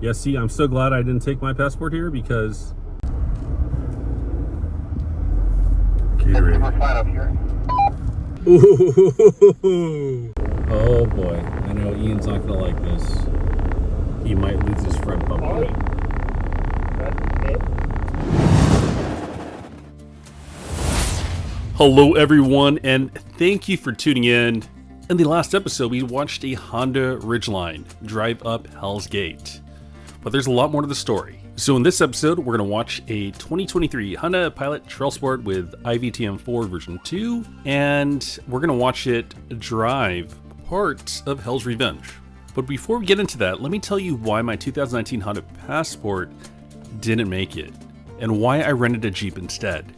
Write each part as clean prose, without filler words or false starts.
Yeah, see, I'm so glad I didn't take my passport here because... Gatorade. We're fine up here. Ooh. Oh boy, I know Ian's not gonna like this. He might lose his front bumper. Hello everyone, and thank you for tuning in. In the last episode, we watched a Honda Ridgeline drive up Hell's Gate. But there's a lot more to the story. So in this episode, we're going to watch a 2023 Honda Pilot Trailsport with IVTM4 version 2, and we're going to watch it drive parts of Hell's Revenge. But before we get into that, let me tell you why my 2019 Honda Passport didn't make it, and why I rented a Jeep instead.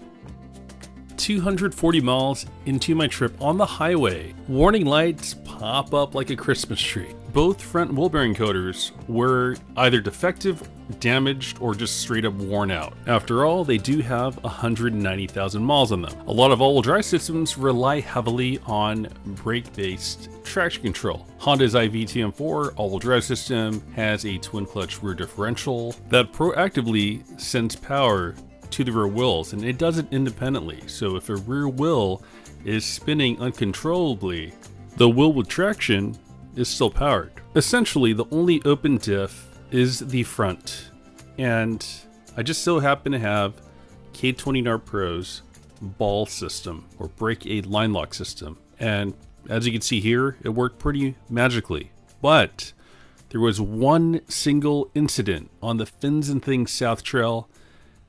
240 miles into my trip on the highway, warning lights pop up like a Christmas tree. Both front wheel bearing coaters were either defective, damaged, or just straight up worn out. After all, they do have 190,000 miles on them. A lot of all-wheel drive systems rely heavily on brake-based traction control. Honda's IVTM4 all-wheel drive system has a twin-clutch rear differential that proactively sends power to the rear wheels, and it does it independently. So if a rear wheel is spinning uncontrollably, the wheel with traction is still powered. Essentially, the only open diff is the front, and I just so happen to have K20 Pro's ball system, or brake aid line lock system, and as you can see here, it worked pretty magically. But there was one single incident on the Fins and Things South Trail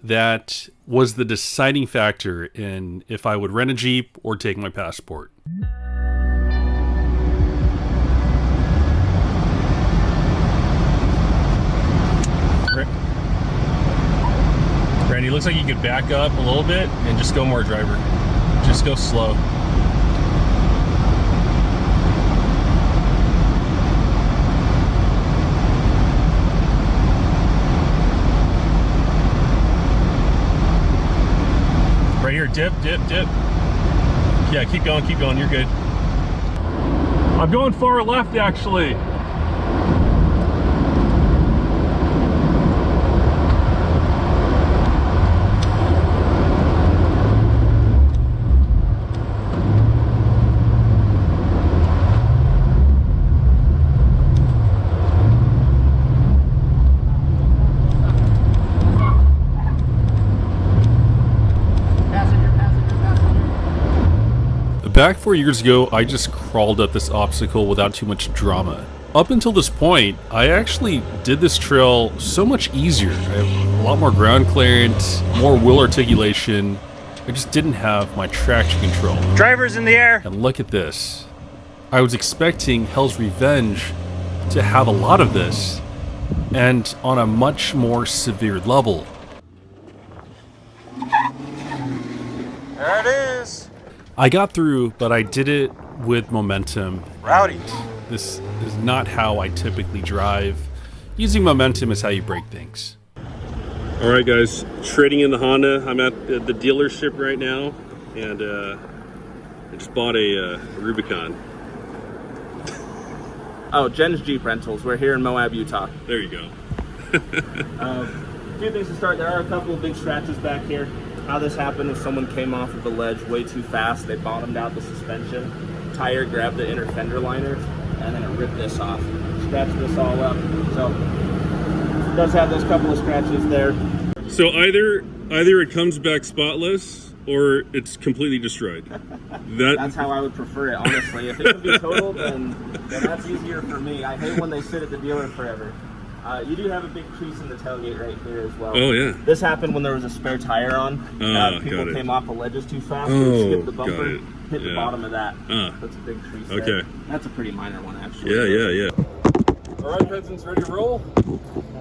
that was the deciding factor in if I would rent a Jeep or take my passport. Randy, looks like you could back up a little bit and just go more driver. Just go slow. Right here, dip, dip, dip. Yeah, keep going, you're good. I'm going far left, actually. Back 4 years ago, I just crawled up this obstacle without too much drama. Up until this point, I actually did this trail so much easier. I have a lot more ground clearance, more wheel articulation. I just didn't have my traction control. Drivers in the air! And look at this. I was expecting Hell's Revenge to have a lot of this, and on a much more severe level. There it is! I got through, but I did it with momentum. Rowdy. This is not how I typically drive. Using momentum is how you break things. All right, guys, trading in the Honda. I'm at the dealership right now, and I just bought a Rubicon. Oh, Jen's Jeep Rentals. We're here in Moab, Utah. There you go. A few things to start. There are a couple of big scratches back here. How this happened is someone came off of the ledge way too fast. They bottomed out the suspension. Tire grabbed the inner fender liner, and then it ripped this off. Scratched this all up. So it does have those couple of scratches there. So either it comes back spotless or it's completely destroyed. That's how I would prefer it, honestly. If it could be totaled, then that's easier for me. I hate when they sit at the dealer forever. You do have a big crease in the tailgate right here as well. Oh, yeah. This happened when there was a spare tire on. People came off the ledges too fast, skipped the bumper, hit the bottom of that. That's a big crease there. That's a pretty minor one, actually. Yeah. All right, peasants, ready to roll?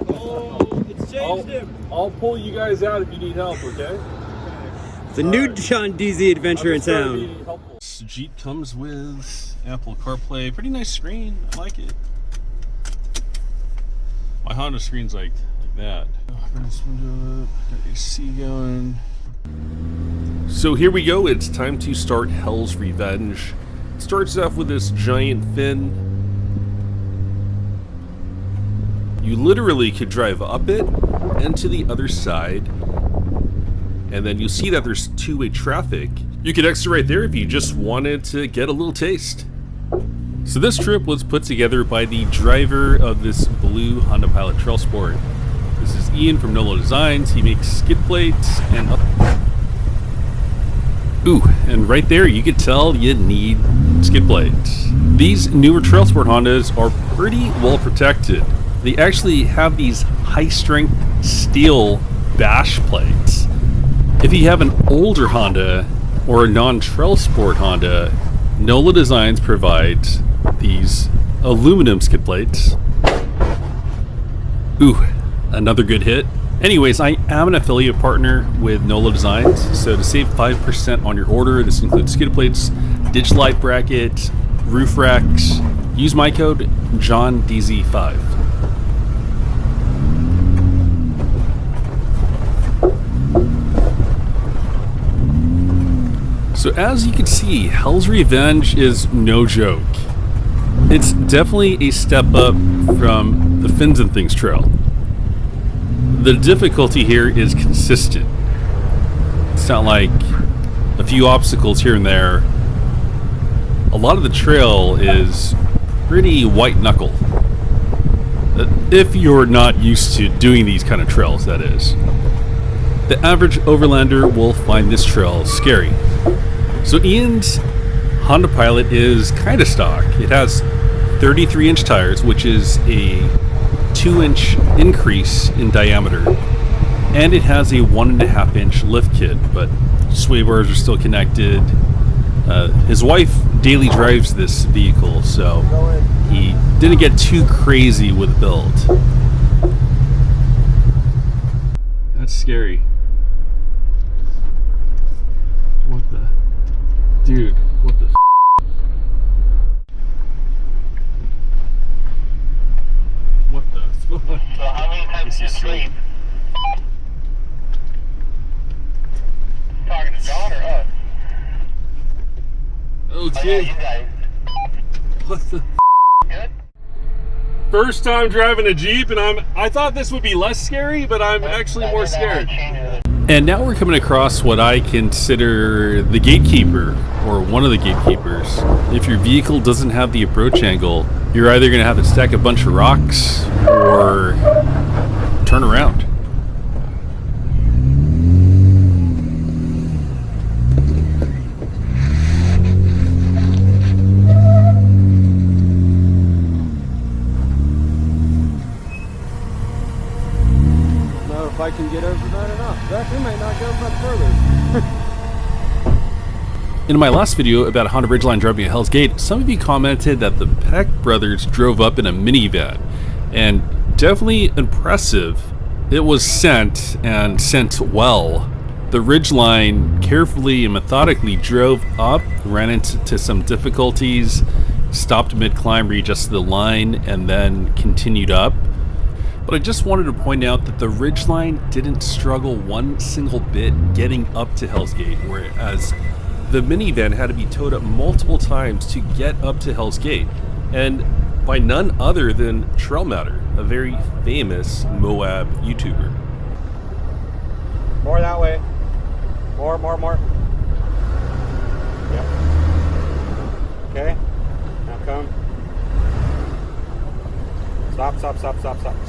Oh, it's changed him. I'll pull you guys out if you need help, okay? It's a new JonDZ adventure in town. This Jeep comes with Apple CarPlay. Pretty nice screen. I like it. My Honda screen's like that. Turn this window up. Got AC going. So here we go. It's time to start Hell's Revenge. It starts off with this giant fin. You literally could drive up it and to the other side, and then you'll see that there's two-way traffic. You could exit right there if you just wanted to get a little taste. So this trip was put together by the driver of this blue Honda Pilot Trailsport. This is Ian from lodesigns. He makes skid plates and and right there you could tell you need skid plates. These newer Trailsport Hondas are pretty well protected. They actually have these high-strength steel bash plates. If you have an older Honda or a non-Trailsport Honda, lodesigns provides these aluminum skid plates. Another good hit. Anyways, I am an affiliate partner with lodesigns, so to save 5% on your order, this includes skid plates, ditch light bracket, roof racks, use my code JonDZ5. So as you can see, Hell's Revenge is no joke. It's definitely a step up from the Fins and Things trail. The difficulty here is consistent. It's not like a few obstacles here and there. A lot of the trail is pretty white knuckle. If you're not used to doing these kind of trails, that is. The average overlander will find this trail scary. So Ian's Honda Pilot is kind of stock. It has 33-inch tires, which is a 2-inch increase in diameter, and it has a 1.5-inch lift kit, but sway bars are still connected. His wife daily drives this vehicle, so he didn't get too crazy with the build. That's scary. What the... Dude, what the what the fuck? So how many times do you sleep? Talking to John or us? Okay. You guys. What the Good? First time driving a Jeep, and I thought this would be less scary, but I'm actually more scared. And now we're coming across what I consider the gatekeeper, or one of the gatekeepers. If your vehicle doesn't have the approach angle, you're either going to have to stack a bunch of rocks or turn around. If I can get over that enough. That we might not go much further. In my last video about a Honda Ridgeline driving at Hell's Gate, some of you commented that the Peck brothers drove up in a minivan, and definitely impressive. It was sent, and sent well. The Ridgeline carefully and methodically drove up, ran into some difficulties, stopped mid-climb, readjusted the line, and then continued up. But I just wanted to point out that the Ridgeline didn't struggle one single bit getting up to Hell's Gate, whereas the minivan had to be towed up multiple times to get up to Hell's Gate, and by none other than Trail Matter, a very famous Moab YouTuber. More that way. More. Yep. Okay. Now come. Stop.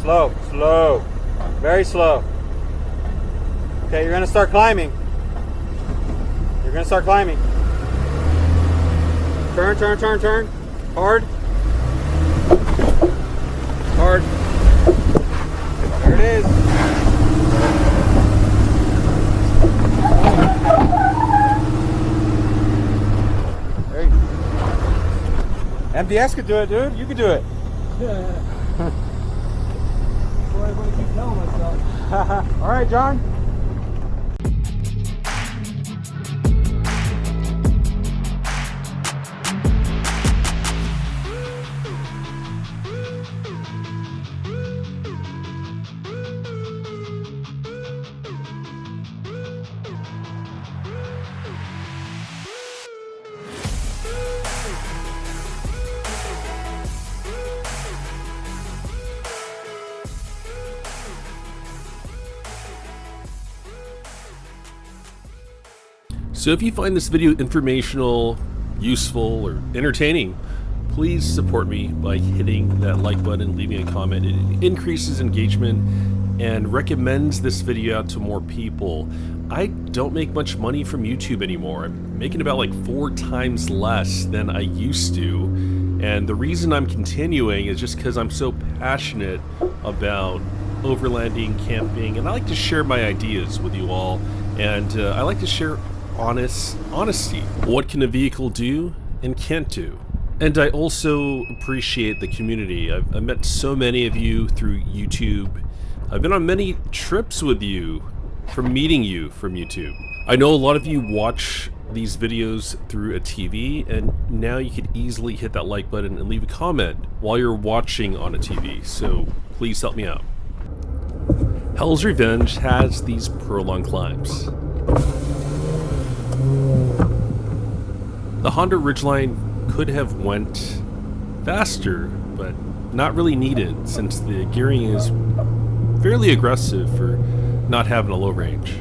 Slow. Very slow. Okay, you're gonna start climbing. Turn. Hard. There it is. There you go. MDS could do it, dude. You could do it. That's what I want to keep telling myself. All right, John. So if you find this video informational, useful, or entertaining, please support me by hitting that like button, leaving a comment. It increases engagement and recommends this video out to more people. I don't make much money from YouTube anymore. I'm making about like 4 times less than I used to. And the reason I'm continuing is just because I'm so passionate about overlanding, camping, and I like to share my ideas with you all. And I like to share honesty. What can a vehicle do and can't do? And I also appreciate the community. I've met so many of you through YouTube. I've been on many trips with you from meeting you from YouTube. I know a lot of you watch these videos through a TV, and now you could easily hit that like button and leave a comment while you're watching on a TV, so please help me out. Hell's Revenge has these prolonged climbs. The Honda Ridgeline could have went faster, but not really needed since the gearing is fairly aggressive for not having a low range.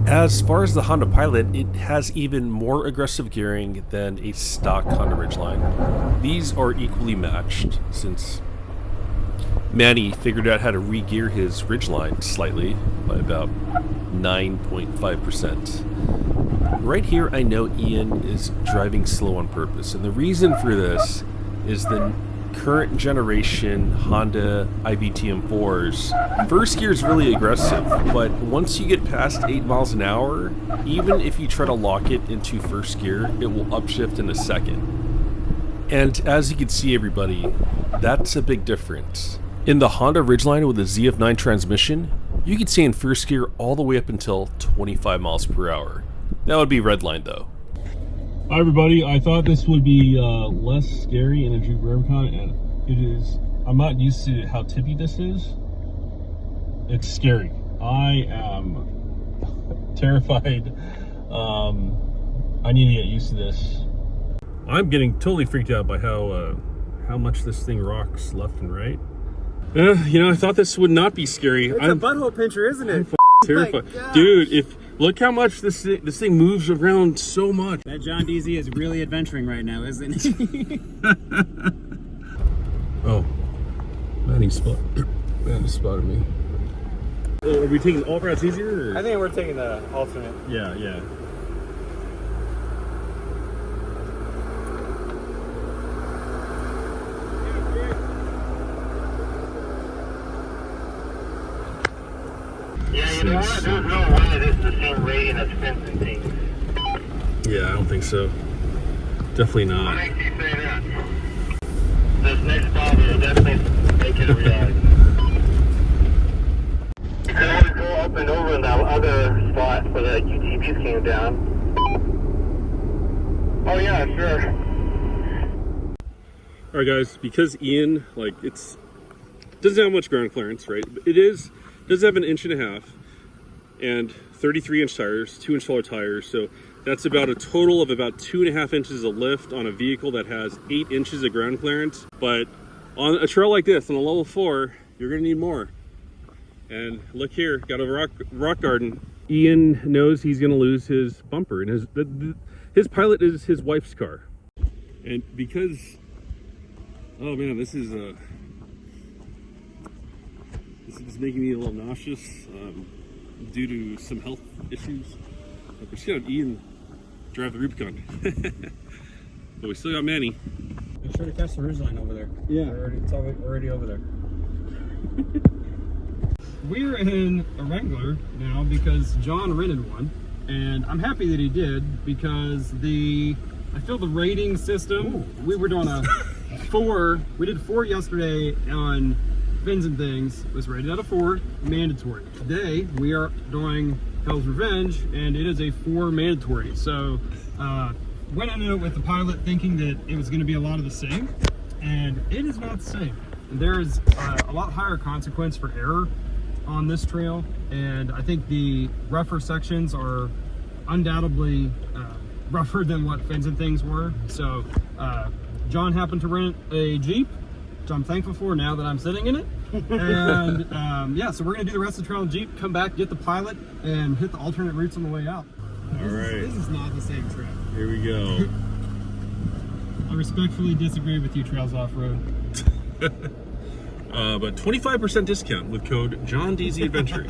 As far as the Honda Pilot, it has even more aggressive gearing than a stock Honda Ridgeline. These are equally matched since Manny figured out how to re-gear his Ridgeline slightly by about 9.5%. Right here I know Ian is driving slow on purpose, and the reason for this is the current generation Honda iVTM4s. First gear is really aggressive, but once you get past 8 miles an hour, even if you try to lock it into first gear, it will upshift in a second. And as you can see, everybody, that's a big difference. In the Honda Ridgeline with a ZF9 transmission, you can stay in first gear all the way up until 25 miles per hour. That would be redline though. Hi everybody, I thought this would be less scary in a Jeep Rubicon, and it is. I'm not used to how tippy this is. It's scary. I am terrified. I need to get used to this. I'm getting totally freaked out by how much this thing rocks left and right. You know, I thought this would not be scary. It's a butthole pincher, isn't it? I'm terrified. Dude, look how much this thing moves around so much. That JonDZ is really adventuring right now, isn't he? Oh, Manny spotted me. Are we taking all routes easier? Or? I think we're taking the alternate. Yeah. Yeah, you know what? There's no way this is the same rating as fencing things. Yeah, I don't think so. Definitely What not. makes you say that? This next spot will definitely make it a reality. You can always go up and over in that other spot where the UTVs came down. Oh yeah, sure. All right, guys. Because Ian, doesn't have much ground clearance, right? It does have an 1.5 inch and 33-inch tires, 2-inch taller tires. So that's about a total of about 2.5 inches of lift on a vehicle that has 8 inches of ground clearance. But on a trail like this, on a level 4, you're gonna need more. And look here, got a rock garden. Ian knows he's gonna lose his bumper, and his Pilot is his wife's car. And because, oh man, this is making me a little nauseous due to some health issues. We're just gonna have Ian drive the Rubicon. But we still got Manny. Make sure to catch the Ridgeline over there. Yeah. It's already over there. We're in a Wrangler now because John rented one, and I'm happy that he did because I feel the rating system. Ooh. We were doing a 4. We did 4 yesterday on Fins and Things. It was rated at a 4, mandatory. Today we are doing Hell's Revenge, and it is a 4 mandatory. So went into it with the Pilot thinking that it was going to be a lot of the same, and it is not the same. There is a lot higher consequence for error on this trail, and I think the rougher sections are undoubtedly rougher than what Fins and Things were. So John happened to rent a Jeep which I'm thankful for now that I'm sitting in it. And yeah, so we're gonna do the rest of the trail in Jeep, come back, get the Pilot, and hit the alternate routes on the way out. All right. This is not the same trail. Here we go. I respectfully disagree with you, Trails Off-Road. But 25% discount with code JonDZ Adventure.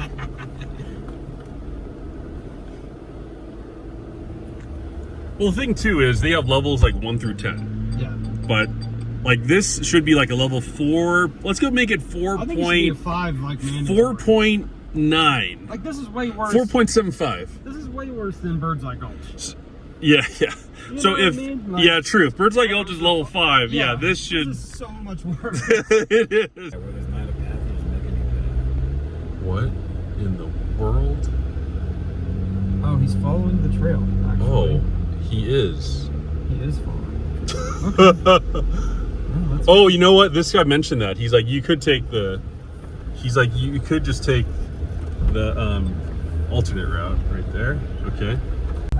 Well, the thing too is they have levels like 1 through 10. Yeah. But like this should be like a level 4. Let's go make it 4. I think it should be a 5, like mandatory. 4.9. Like this is way worse. 4.75. This is way worse than Birds Like Gulch. Yeah, yeah. You So know what if I mean? Like, yeah, true. If Birds Like Gulch is level 5, yeah, this should. This is so much worse. It is. What in the world? Oh, he's following the trail. Actually. Oh, he is. He is following the trail. Okay. Oh, you know what? This guy mentioned that. He's like, you could take the. He's like, you could just take the alternate route right there. Okay.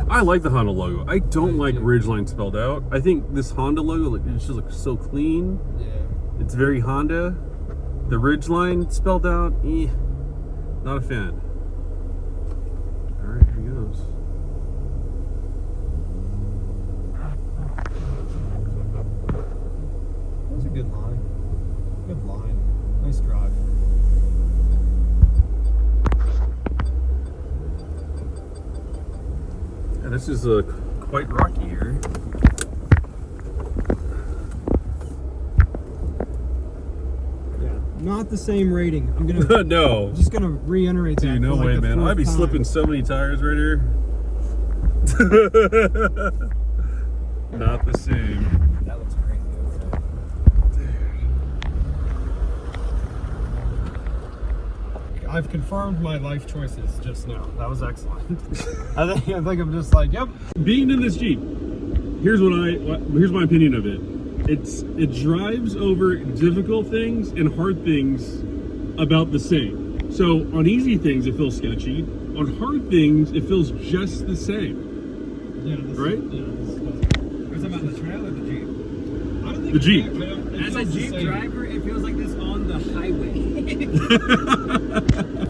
I like the Honda logo. I don't like Ridgeline spelled out. I think this Honda logo, it just looks so clean. Yeah. It's very Honda. The Ridgeline spelled out, not a fan. All right, here he goes. That was a good line. Good line. Nice drive. Yeah, this is quite rocky here. Not the same rating. I'm gonna No. just gonna reiterate that. Dude, no for way, the man. fourth I'd be time. slipping so many tires right here. Not the same. That looks crazy. I've confirmed my life choices just now. That was excellent. I think I'm just like, yep. Being in this Jeep, here's my opinion of it. It drives over difficult things and hard things about the same. So on easy things it feels sketchy. On hard things it feels just the same. Yeah, Right? This is We're talking about the trail or the Jeep? I don't think The Jeep. As a Jeep driver, it feels like this on the highway.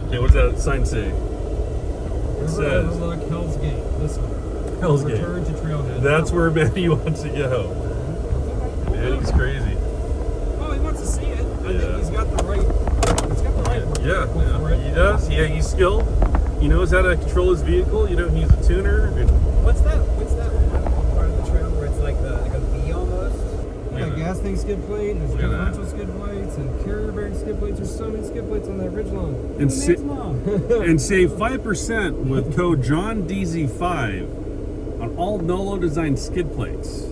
Okay, what's that sign say? It says- Look, Hell's Gate. This one. Hell's Gate. Return to Trailhead. That's where Manny wants to go. Manny's crazy. Oh, he wants to see it. I Yeah. think he's got the right. He's got the right. Yeah, vehicle for it. he does. Yeah, he's skilled. He knows how to control his vehicle. You know, he's a tuner. What's that part of the trail where it's like a V almost? Yeah, gas tank skid plate, and there's Look at that. differential skid plates, and carrier bearing skid plates. There's so many skid plates on that Ridgeline. And, and save 5% with code JonDZ5 on all Nolo design skid plates.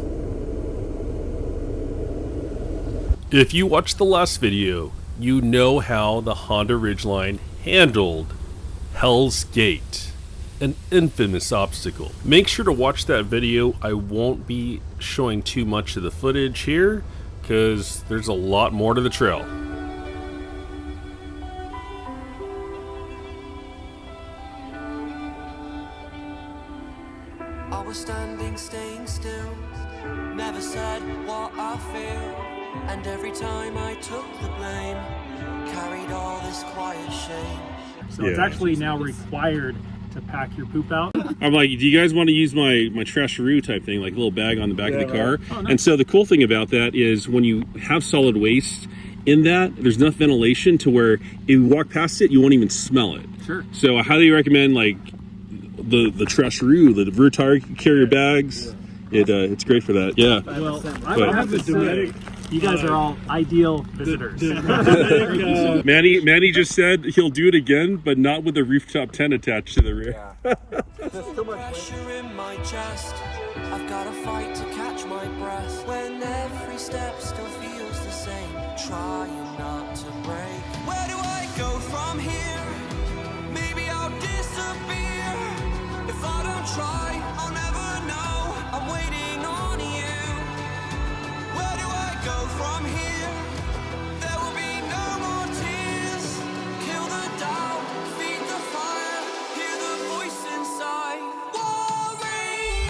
If you watched the last video, you know how the Honda Ridgeline handled Hell's Gate, an infamous obstacle. Make sure to watch that video. I won't be showing too much of the footage here because there's a lot more to the trail. I was standing, staying still, never said what I feel, and every time I took the blame, carried all this quiet shame. So it's actually now required to pack your poop out. I'm like, do you guys want to use my trasheroo type thing, like a little bag on the back of the car? Oh, nice. And so the cool thing about that is when you have solid waste in that, there's enough ventilation to where if you walk past it, you won't even smell it. Sure. So I highly recommend like the trasheroo, the rear tire carrier bags. It's great for that. Yeah. Well, I have to say, you guys are all ideal visitors. Manny just said he'll do it again, but not with the rooftop tent attached to the rear. There's pressure in my chest, I've got to fight to catch my breath, when every step still feels the same, trying not to break. Where do I go from here? Maybe I'll disappear. If I don't try, I'll never know. I'm waiting on you. Where do I go from here? There will be no more tears. Kill the doubt, feed the fire, hear the voice inside. Worry.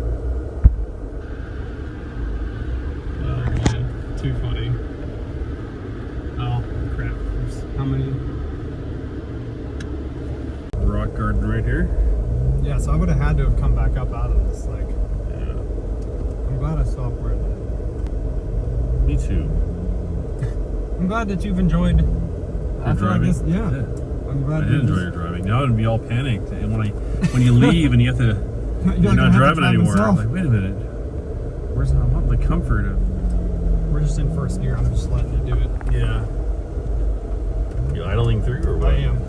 have come back up out of this. Like, Yeah. I'm glad I stopped where it did. Me too. I'm glad that you've enjoyed. After I driving? guess, yeah. Yeah. I'm glad I you did enjoy your driving. Now I'd be all panicked, and when you leave and you have to, you're not driving anymore. I'm like, wait a minute, where's I want the comfort of? We're just in first gear. I'm just letting it do it. Yeah. You idling through or what? I am.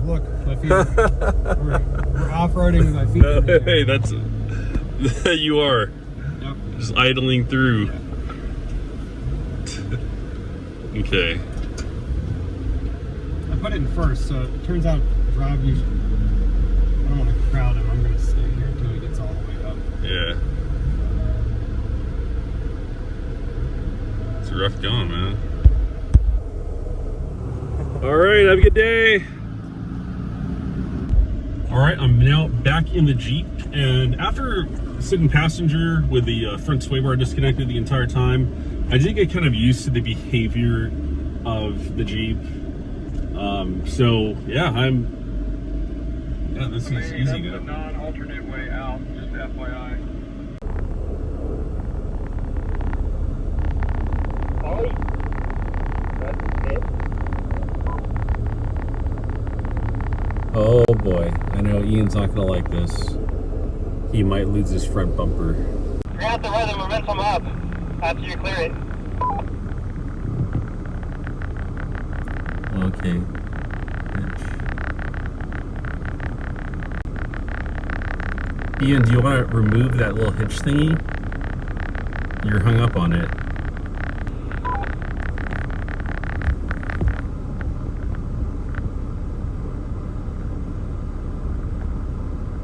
Look, my feet. We're off-roading with my feet. In the air. Hey, that's you are. Yep. Just idling through. Okay. I put it in first, so it turns out Rob usually. I don't want to crowd him. I'm going to stay here until he gets all the way up. Yeah. It's rough going, man. All right, have a good day. All right, I'm now back in the Jeep, and after sitting passenger with the front sway bar disconnected the entire time, I did get kind of used to the behavior of the Jeep. So yeah, this is easy now. Non-alternate way out, just FYI. Ollie? That's it? Oh boy, I know Ian's not gonna like this. He might lose his front bumper. You're gonna have to run the momentum up after you clear it. Okay. Ian, do you want to remove that little hitch thingy? You're hung up on it.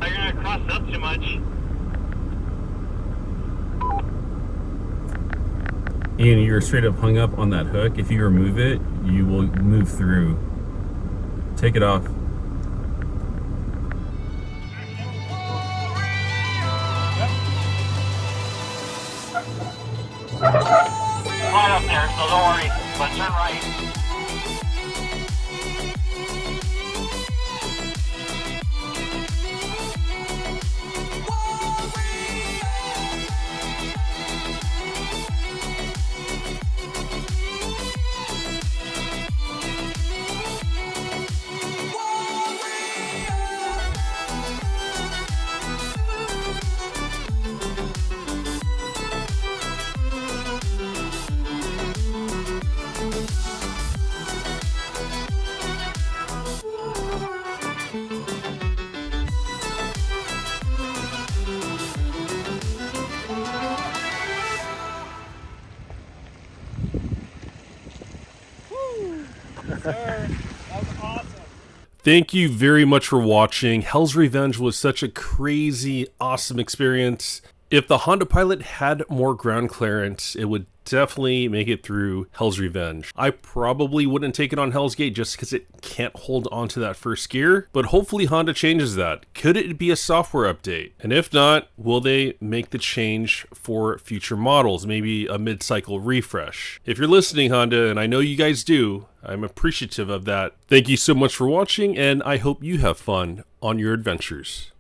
You're gonna cross up too much. Ian, you're straight up hung up on that hook. If you remove it, you will move through. Take it off. Right up there, so don't worry, but turn right. Thank you very much for watching. Hell's Revenge was such a crazy, awesome experience. If the Honda Pilot had more ground clearance, it would definitely make it through Hell's Revenge. I probably wouldn't take it on Hell's Gate just because it can't hold on to that first gear, but hopefully Honda changes that. Could it be a software update? And if not, will they make the change for future models? Maybe a mid-cycle refresh? If you're listening, Honda, and I know you guys do, I'm appreciative of that. Thank you so much for watching, and I hope you have fun on your adventures.